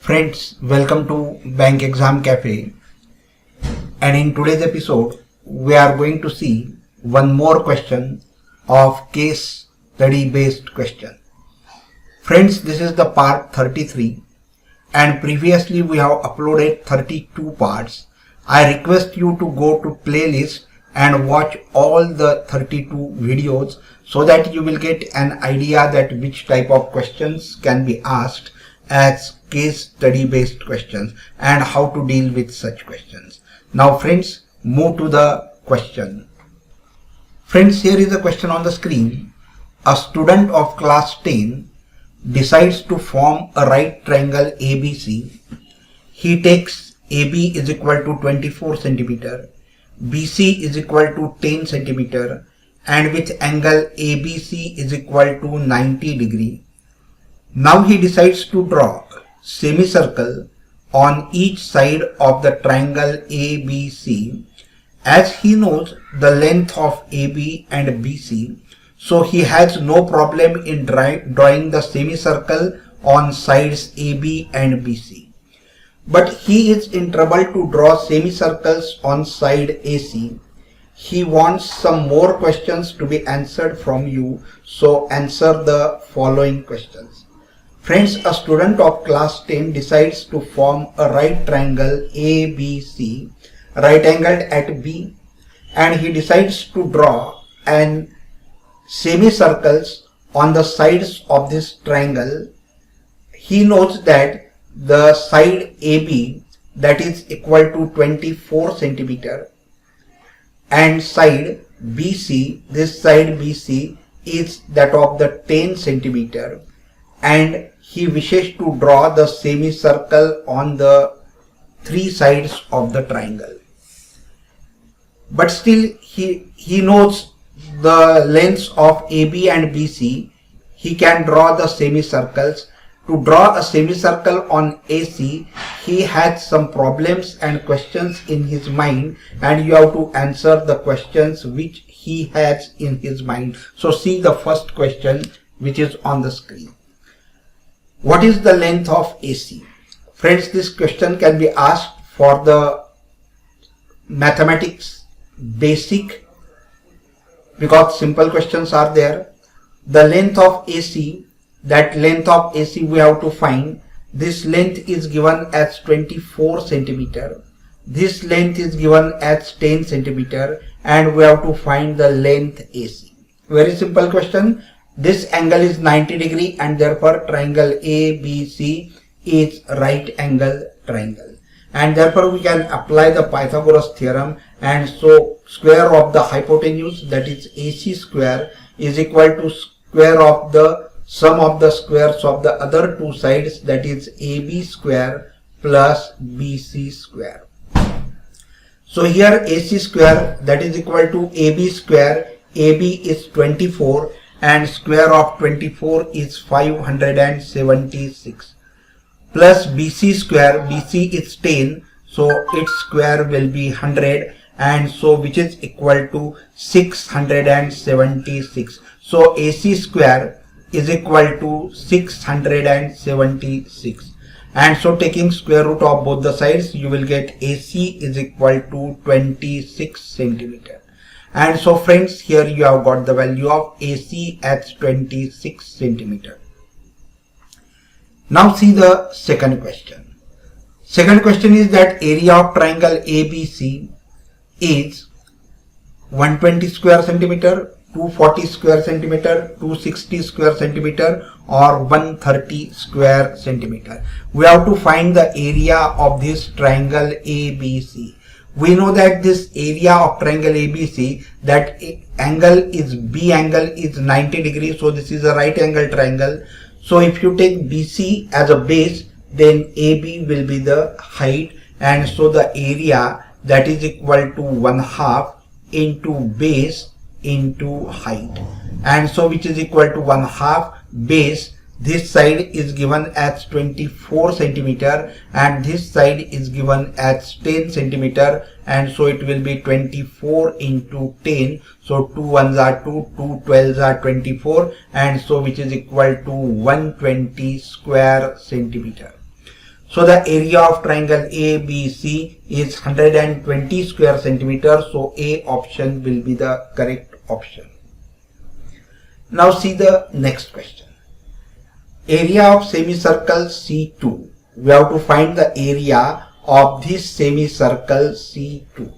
Friends, welcome to Bank Exam Cafe, and in today's episode we are going to see one more question of case study based question. Friends, this is the part 33 and previously we have uploaded 32 parts. I request you to go to playlist and watch all the 32 videos so that you will get an idea that which type of questions can be asked as case study based questions and how to deal with such questions. Now friends, move to the question. Friends, here is a question on the screen. A student of class 10 decides to form a right triangle ABC. He takes AB is equal to 24 centimeter, BC is equal to 10 centimeter, and with angle ABC is equal to 90 degree. Now he decides to draw semicircle on each side of the triangle ABC. As he knows the length of AB and BC, so he has no problem in drawing the semicircle on sides AB and BC. But he is in trouble to draw semicircles on side AC. He wants some more questions to be answered from you, so answer the following questions. Friends, a student of class 10 decides to form a right triangle ABC, right angled at B, and he decides to draw an semicircles on the sides of this triangle. He knows that the side AB, that is equal to 24 centimeter, and side BC, this side BC is that of the 10 centimeter, and he wishes to draw the semicircle on the three sides of the triangle. But still he knows the lengths of AB and BC. He can draw the semicircles. To draw a semicircle on AC, he had some problems and questions in his mind, and you have to answer the questions which he has in his mind. So see the first question which is on the screen. What is the length of AC? Friends, this question can be asked for the mathematics basic because simple questions are there. The length of AC, that length of AC we have to find. This length is given as 24 centimeter. This length is given as 10 centimeter, and we have to find the length AC. Very simple question. This angle is 90 degree and therefore triangle ABC is right angle triangle. And therefore we can apply the Pythagoras theorem, and so square of the hypotenuse, that is AC square, is equal to square of the sum of the squares of the other two sides, that is AB square plus BC square. So here AC square, that is equal to AB square. AB is 24 and square of 24 is 576, plus BC square, BC is 10, so its square will be 100, and so which is equal to 676. So AC square is equal to 676, and so taking square root of both the sides, you will get AC is equal to 26 centimeter. And so friends, here you have got the value of AC at 26 centimeter. Now see the second question. Second question is that area of triangle ABC is 120 square centimeter, 240 square centimeter, 260 square centimeter, or 130 square centimeter. We have to find the area of this triangle ABC. We know that this area of triangle ABC, that angle is B angle is 90 degrees, so this is a right angle triangle. So if you take BC as a base, then AB will be the height, and so the area, that is equal to 1/2 into base into height, and so which is equal to 1/2 base. This side is given as 24 centimeter and this side is given as 10 centimeter, and so it will be 24 into 10. So 2 ones are 2, 2 12s are 24, and so which is equal to 120 square centimeter. So the area of triangle ABC is 120 square centimeter. So A option will be the correct option. Now see the next question. Area of semicircle C2. We have to find the area of this semicircle C2.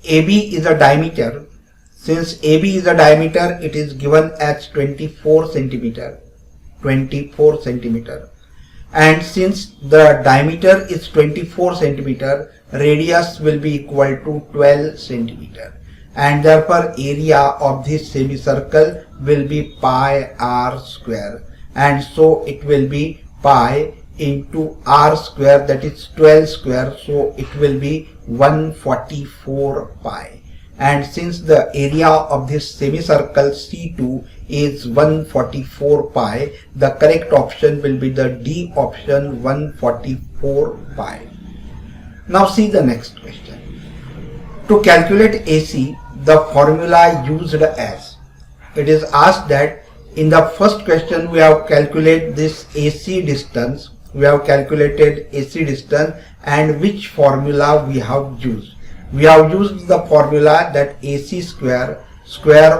AB is a diameter. Since AB is a diameter, it is given as 24 centimeter. 24 centimeter. And since the diameter is 24 centimeter, radius will be equal to 12 centimeter. And therefore area of this semicircle will be pi r square. And so it will be pi into r square, that is 12 square. So it will be 144 pi. And since the area of this semicircle C2 is 144 pi, the correct option will be the D option, 144 pi. Now see the next question. To calculate AC, the formula used as, it is asked that in the first question we have calculated this AC distance, and which formula we have used. We have used the formula that AC square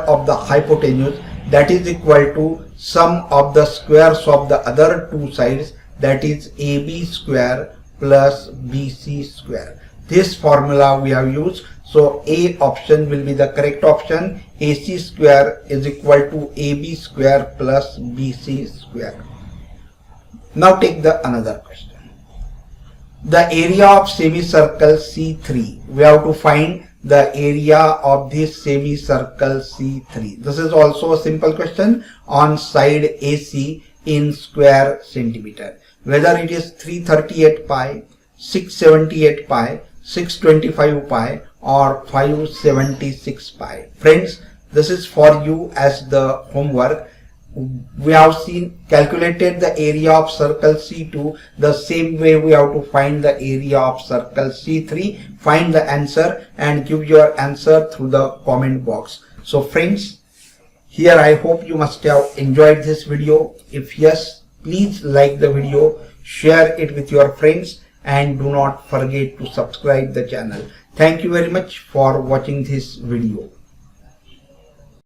of the hypotenuse, that is equal to sum of the squares of the other two sides, that is AB square plus BC square. This formula we have used. So A option will be the correct option. AC square is equal to AB square plus BC square. Now take the another question. The area of semicircle C3. We have to find the area of this semicircle C3. This is also a simple question on side AC in square centimeter. Whether it is 338 pi, 678 pi, 625 pi or 576 pi. Friends, this is for you as the homework. We have calculated the area of circle C2. The same way we have to find the area of circle C3. Find the answer and give your answer through the comment box. So friends, here I hope you must have enjoyed this video. If yes, please like the video, share it with your friends, and do not forget to subscribe the channel. Thank you very much for watching this video.